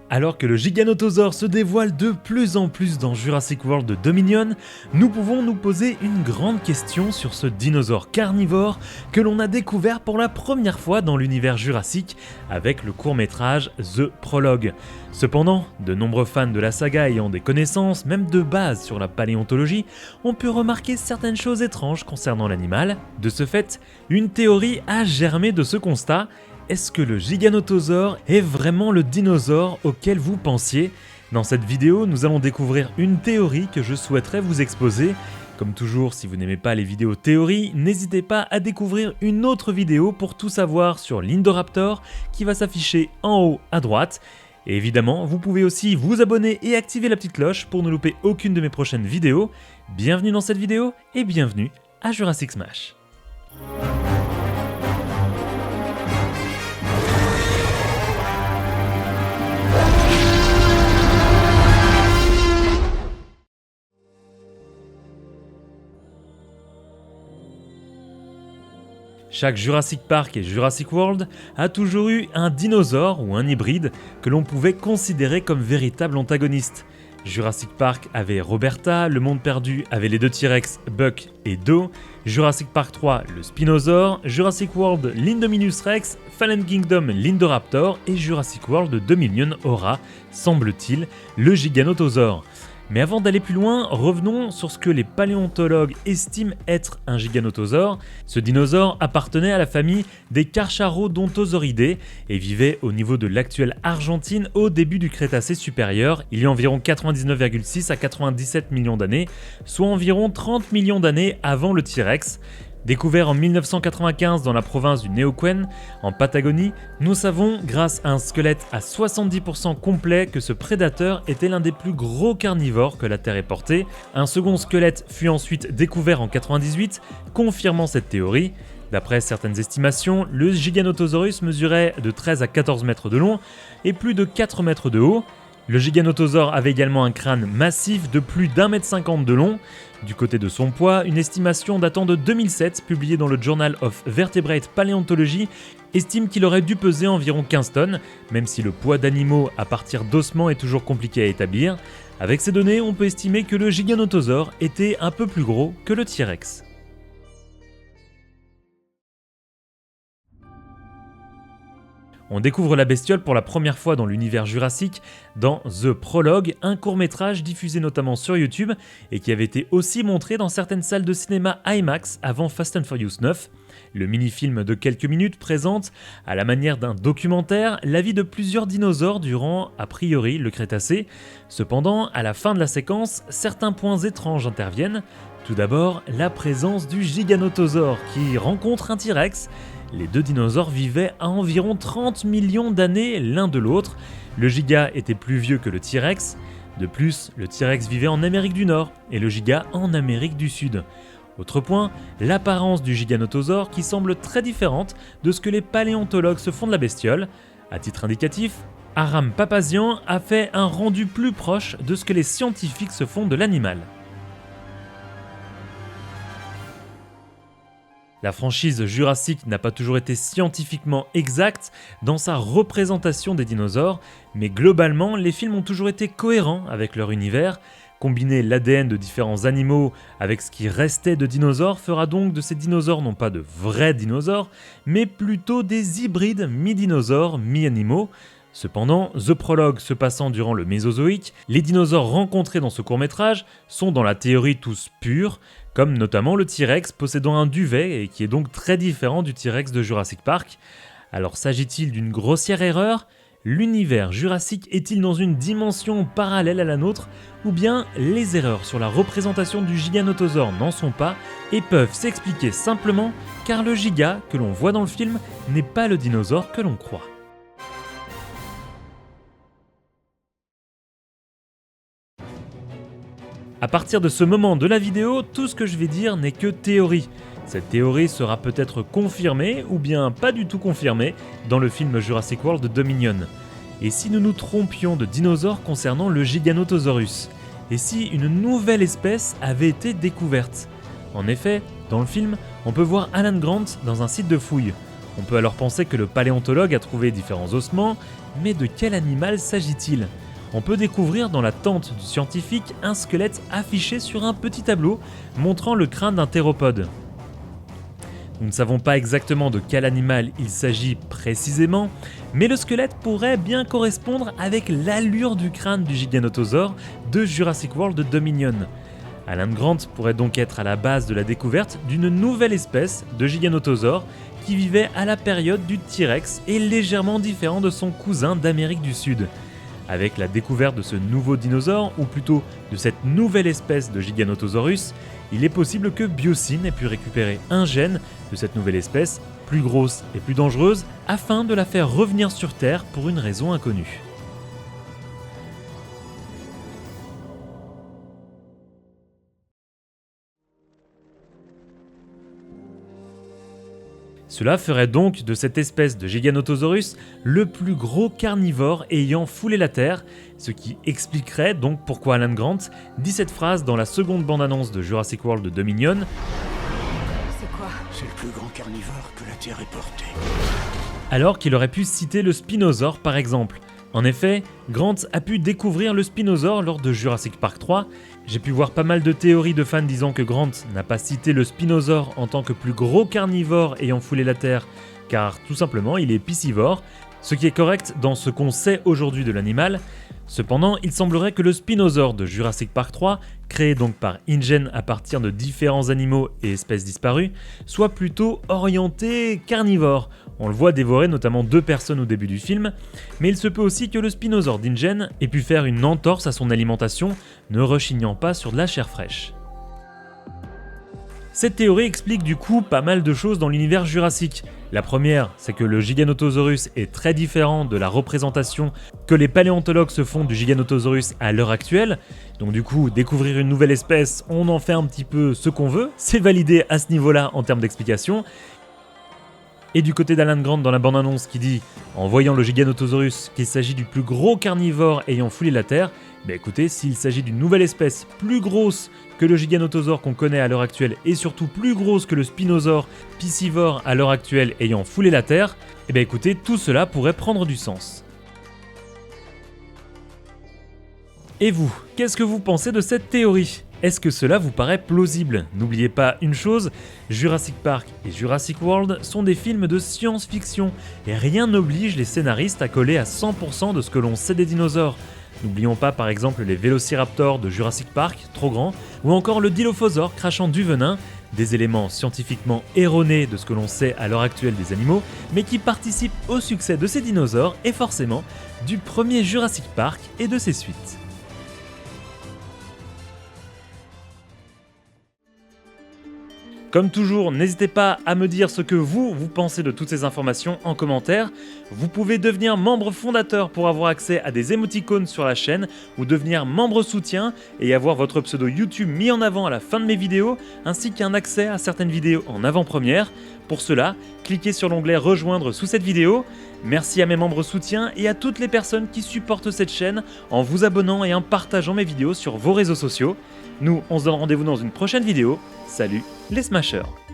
Alors que le Giganotosaure se dévoile de plus en plus dans Jurassic World Dominion, nous pouvons nous poser une grande question sur ce dinosaure carnivore que l'on a découvert pour la première fois dans l'univers jurassique avec le court-métrage The Prologue. Cependant, de nombreux fans de la saga ayant des connaissances, même de base sur la paléontologie, ont pu remarquer certaines choses étranges concernant l'animal. De ce fait, une théorie a germé de ce constat. Est-ce que le Giganotosaure est vraiment le dinosaure auquel vous pensiez ? Dans cette vidéo, nous allons découvrir une théorie que je souhaiterais vous exposer. Comme toujours, si vous n'aimez pas les vidéos théories, n'hésitez pas à découvrir une autre vidéo pour tout savoir sur l'Indoraptor qui va s'afficher en haut à droite. Et évidemment, vous pouvez aussi vous abonner et activer la petite cloche pour ne louper aucune de mes prochaines vidéos. Bienvenue dans cette vidéo et bienvenue à Jurassic Smash. Chaque Jurassic Park et Jurassic World a toujours eu un dinosaure ou un hybride que l'on pouvait considérer comme véritable antagoniste. Jurassic Park avait Roberta, le monde perdu avait les deux T-Rex Buck et Do, Jurassic Park 3 le Spinosaure, Jurassic World l'Indominus Rex, Fallen Kingdom l'Indoraptor et Jurassic World Dominion aura, semble-t-il, le Giganotosaure. Mais avant d'aller plus loin, revenons sur ce que les paléontologues estiment être un Giganotosaure. Ce dinosaure appartenait à la famille des Carcharodontosauridae et vivait au niveau de l'actuelle Argentine au début du Crétacé supérieur, il y a environ 99,6 à 97 millions d'années, soit environ 30 millions d'années avant le T-Rex. Découvert en 1995 dans la province du Neuquén, en Patagonie, nous savons, grâce à un squelette à 70% complet, que ce prédateur était l'un des plus gros carnivores que la Terre ait porté. Un second squelette fut ensuite découvert en 1998, confirmant cette théorie. D'après certaines estimations, le Giganotosaurus mesurait de 13 à 14 mètres de long et plus de 4 mètres de haut. Le Giganotosaure avait également un crâne massif de plus d'1,50 m de long. Du côté de son poids, une estimation datant de 2007, publiée dans le Journal of Vertebrate Paleontology, estime qu'il aurait dû peser environ 15 tonnes, même si le poids d'animaux à partir d'ossements est toujours compliqué à établir. Avec ces données, on peut estimer que le Giganotosaure était un peu plus gros que le T-Rex. On découvre la bestiole pour la première fois dans l'univers jurassique dans The Prologue, un court-métrage diffusé notamment sur YouTube et qui avait été aussi montré dans certaines salles de cinéma IMAX avant Fast and Furious 9. Le mini-film de quelques minutes présente, à la manière d'un documentaire, la vie de plusieurs dinosaures durant, a priori, le Crétacé. Cependant, à la fin de la séquence, certains points étranges interviennent. Tout d'abord, la présence du Giganotosaure qui rencontre un T-Rex. Les deux dinosaures vivaient à environ 30 millions d'années l'un de l'autre. Le giga était plus vieux que le T-Rex. De plus, le T-Rex vivait en Amérique du Nord et le giga en Amérique du Sud. Autre point, l'apparence du Giganotosaure qui semble très différente de ce que les paléontologues se font de la bestiole. À titre indicatif, Aram Papazian a fait un rendu plus proche de ce que les scientifiques se font de l'animal. La franchise Jurassic n'a pas toujours été scientifiquement exacte dans sa représentation des dinosaures, mais globalement, les films ont toujours été cohérents avec leur univers. Combiner l'ADN de différents animaux avec ce qui restait de dinosaures fera donc de ces dinosaures non pas de vrais dinosaures, mais plutôt des hybrides mi-dinosaures, mi-animaux. Cependant, The Prologue se passant durant le Mésozoïque, les dinosaures rencontrés dans ce court-métrage sont dans la théorie tous purs, comme notamment le T-Rex possédant un duvet et qui est donc très différent du T-Rex de Jurassic Park. Alors s'agit-il d'une grossière erreur ? L'univers jurassique est-il dans une dimension parallèle à la nôtre ? Ou bien les erreurs sur la représentation du Giganotosaure n'en sont pas et peuvent s'expliquer simplement car le giga que l'on voit dans le film n'est pas le dinosaure que l'on croit. À partir de ce moment de la vidéo, tout ce que je vais dire n'est que théorie. Cette théorie sera peut-être confirmée ou bien pas du tout confirmée dans le film Jurassic World Dominion. Et si nous nous trompions de dinosaures concernant le Giganotosaurus ? Et si une nouvelle espèce avait été découverte ? En effet, dans le film, on peut voir Alan Grant dans un site de fouilles. On peut alors penser que le paléontologue a trouvé différents ossements, mais de quel animal s'agit-il ? On peut découvrir dans la tente du scientifique un squelette affiché sur un petit tableau montrant le crâne d'un théropode. Nous ne savons pas exactement de quel animal il s'agit précisément, mais le squelette pourrait bien correspondre avec l'allure du crâne du Giganotosaure de Jurassic World Dominion. Alan Grant pourrait donc être à la base de la découverte d'une nouvelle espèce de Giganotosaure qui vivait à la période du T-Rex et légèrement différent de son cousin d'Amérique du Sud. Avec la découverte de ce nouveau dinosaure, ou plutôt de cette nouvelle espèce de Giganotosaurus, il est possible que Biosyn ait pu récupérer un gène de cette nouvelle espèce, plus grosse et plus dangereuse, afin de la faire revenir sur Terre pour une raison inconnue. Cela ferait donc de cette espèce de Giganotosaurus le plus gros carnivore ayant foulé la Terre, ce qui expliquerait donc pourquoi Alan Grant dit cette phrase dans la seconde bande-annonce de Jurassic World Dominion. C'est quoi ? C'est le plus grand carnivore que la Terre ait porté. Alors qu'il aurait pu citer le Spinosaure par exemple. En effet, Grant a pu découvrir le Spinosaure lors de Jurassic Park 3. J'ai pu voir pas mal de théories de fans disant que Grant n'a pas cité le Spinosaure en tant que plus gros carnivore ayant foulé la Terre, car tout simplement il est piscivore, ce qui est correct dans ce qu'on sait aujourd'hui de l'animal. Cependant, il semblerait que le Spinosaure de Jurassic Park 3, créé donc par InGen à partir de différents animaux et espèces disparues, soit plutôt orienté carnivore. On le voit dévorer notamment 2 personnes au début du film, mais il se peut aussi que le Spinosaure d'InGen ait pu faire une entorse à son alimentation, ne rechignant pas sur de la chair fraîche. Cette théorie explique du coup pas mal de choses dans l'univers jurassique. La première, c'est que le Giganotosaurus est très différent de la représentation que les paléontologues se font du Giganotosaurus à l'heure actuelle. Donc du coup, découvrir une nouvelle espèce, on en fait un petit peu ce qu'on veut, c'est validé à ce niveau-là en termes d'explication. Et du côté d'Alan Grant dans la bande-annonce qui dit, en voyant le Giganotosaurus, qu'il s'agit du plus gros carnivore ayant foulé la Terre, écoutez, s'il s'agit d'une nouvelle espèce plus grosse que le Giganotosaure qu'on connaît à l'heure actuelle et surtout plus grosse que le Spinosaure piscivore à l'heure actuelle ayant foulé la Terre, écoutez, tout cela pourrait prendre du sens. Et vous, qu'est-ce que vous pensez de cette théorie ? Est-ce que cela vous paraît plausible ? N'oubliez pas une chose, Jurassic Park et Jurassic World sont des films de science-fiction et rien n'oblige les scénaristes à coller à 100% de ce que l'on sait des dinosaures. N'oublions pas par exemple les vélociraptors de Jurassic Park, trop grands, ou encore le dilophosaure crachant du venin, des éléments scientifiquement erronés de ce que l'on sait à l'heure actuelle des animaux, mais qui participent au succès de ces dinosaures et forcément du premier Jurassic Park et de ses suites. Comme toujours, n'hésitez pas à me dire ce que vous pensez de toutes ces informations en commentaire. Vous pouvez devenir membre fondateur pour avoir accès à des émoticônes sur la chaîne ou devenir membre soutien et avoir votre pseudo YouTube mis en avant à la fin de mes vidéos ainsi qu'un accès à certaines vidéos en avant-première. Pour cela, cliquez sur l'onglet rejoindre sous cette vidéo. Merci à mes membres soutiens et à toutes les personnes qui supportent cette chaîne en vous abonnant et en partageant mes vidéos sur vos réseaux sociaux. Nous, on se donne rendez-vous dans une prochaine vidéo. Salut les Smashers!